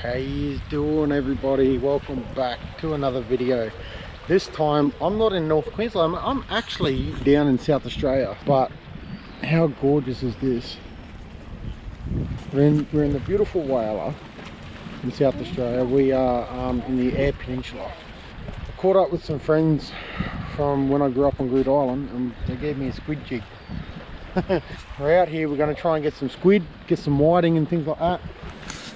How you doing, everybody? Welcome back to another video. This time I'm not in North Queensland, I'm actually down in South Australia. But how gorgeous is this? We're in the beautiful Whyalla in South Australia. We are in the Eyre Peninsula. I caught up with some friends from when I grew up on Squid Island, and they gave me a squid jig. We're out here, we're going to try and get some squid, get some whiting and things like that.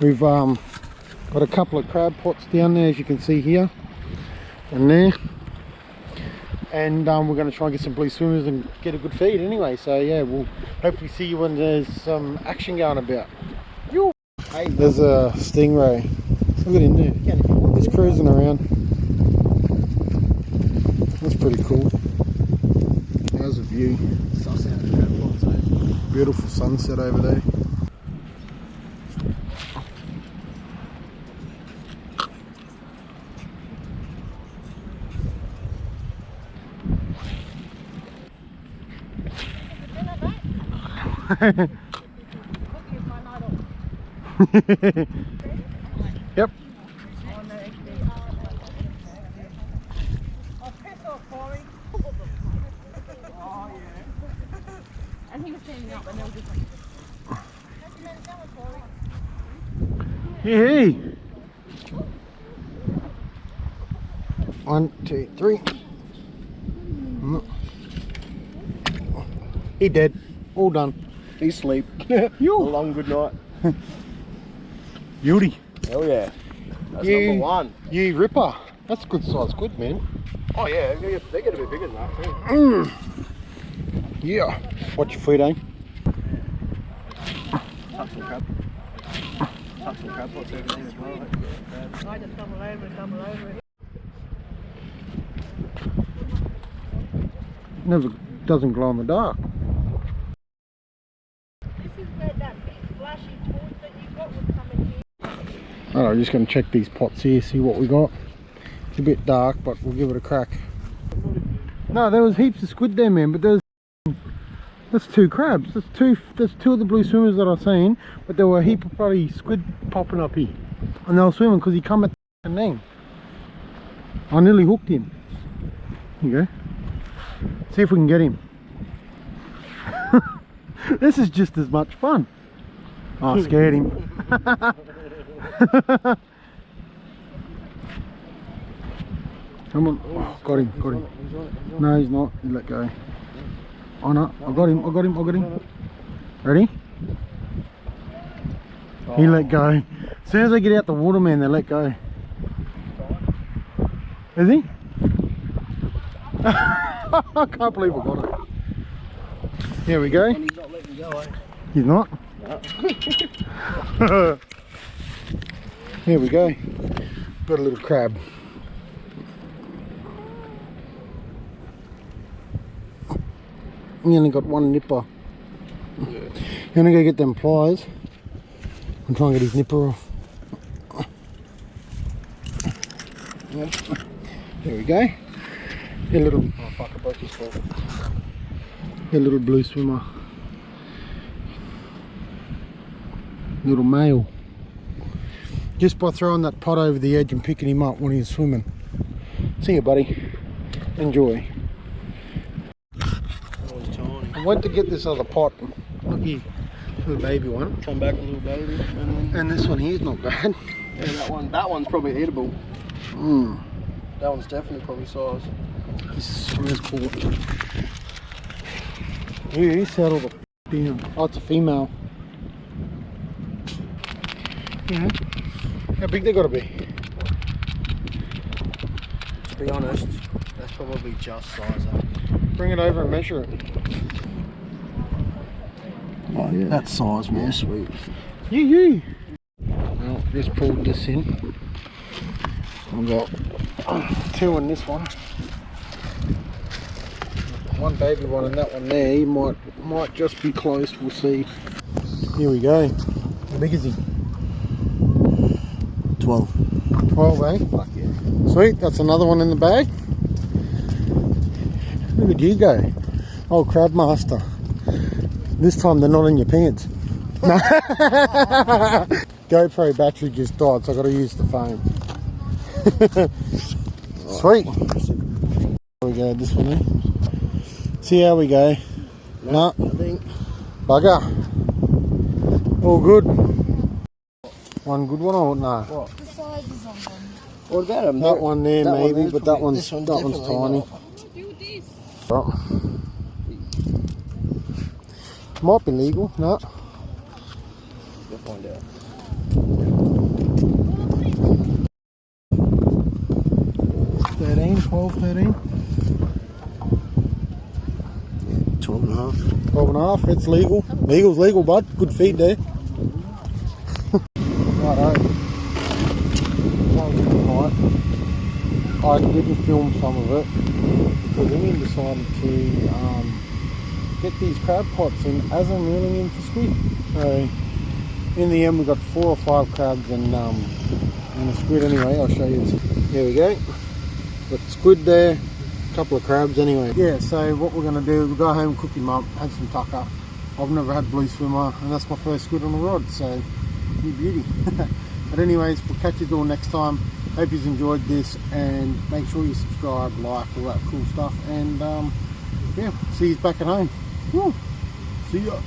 We've got a couple of crab pots down there, as you can see here and there, and we're going to try and get some blue swimmers and get a good feed anyway. So yeah, we'll hopefully see you when there's some action going about. Hey, there's a stingray. Look at him there, he's cruising around. That's pretty cool. How's the view? Beautiful sunset over there. Yep. And he was standing up and they were just like, Hey! 1, 2, 3. He dead. All done. He's asleep. A long good night. Beauty. Hell yeah. That's number one. You ripper. That's a good size squid, man. Oh yeah, they get a bit bigger than that too. Yeah. What's your feed, eh? Tuck some crab. Tuck some crab pots over there as well. I just double over it. Never doesn't glow in the dark. This is where that big flashy torch that you got would come in here. Alright, I'm just going to check these pots here, see what we got. It's a bit dark, but we'll give it a crack. No, there was heaps of squid there, man, but that's 2 crabs. There's two of the blue swimmers that I've seen, but there were a heap of bloody squid popping up here. And they were swimming because he come at the name. I nearly hooked him. Here you go. See if we can get him. This is just as much fun. Oh, I scared him. Come on. Oh, got him. No, he's not. He let go. Oh no, I got him. Ready? He let go. As soon as they get out the water, man, they let go. Is he? I can't believe I got it. Here we go. And he's not letting go, eh? He's not? No. Here we go. Got a little crab. We only got one nipper. Yeah. I'm gonna go get them pliers and try and get his nipper off. There we go. A little, oh fuck, I broke his fall. A little blue swimmer. Little male. Just by throwing that pot over the edge and picking him up when he's swimming. See you, buddy. Enjoy. I went to get this other pot. Look here, the baby one. Come back a little baby. And this one here's not bad. Yeah, that one's probably eatable. That one's definitely probably size. This smells cool. He settled the down. Oh, it's a female. Yeah. How big they gotta be? To be honest, that's probably just size up. Bring it over and measure it. Oh yeah. That size, man. Sweet. You. Well, just pulled this in. I've got 2 in this one. One baby one and that one there. He might just be close. We'll see. Here we go. How big is he? 12. 12, eh? Fuck yeah. Sweet. That's another one in the bag. Look at you go. Oh, crab master. This time they're not in your pants. No. GoPro battery just died, so I got to use the phone. Sweet. There we go, this one then. See how we go. No, I think. Bugger. All good. One good one or no? What? The size is on them. What about them? That one there That one maybe, there's but that probably- one's this tiny. definitely not. Do this. Right. Might be legal, no. You'll find out. 13, 12, 13. 12 and a half. 12 and a half, it's legal. Legal's legal, bud. Good feed there. Righto. That was a good night. I didn't film some of it because Ian decided to get these crab pots in as I'm reeling in for squid. So in the end we got 4 or 5 crabs and a squid anyway. I'll show you this. There we go. Got squid there, a couple of crabs anyway. Yeah, so what we're going to do, we'll go home, cook him up, have some tucker. I've never had blue swimmer and that's my first squid on the rod, so new beauty. But anyways, we'll catch you all next time. Hope you've enjoyed this and make sure you subscribe, like, all that cool stuff. And yeah, see you back at home. Woo. See ya.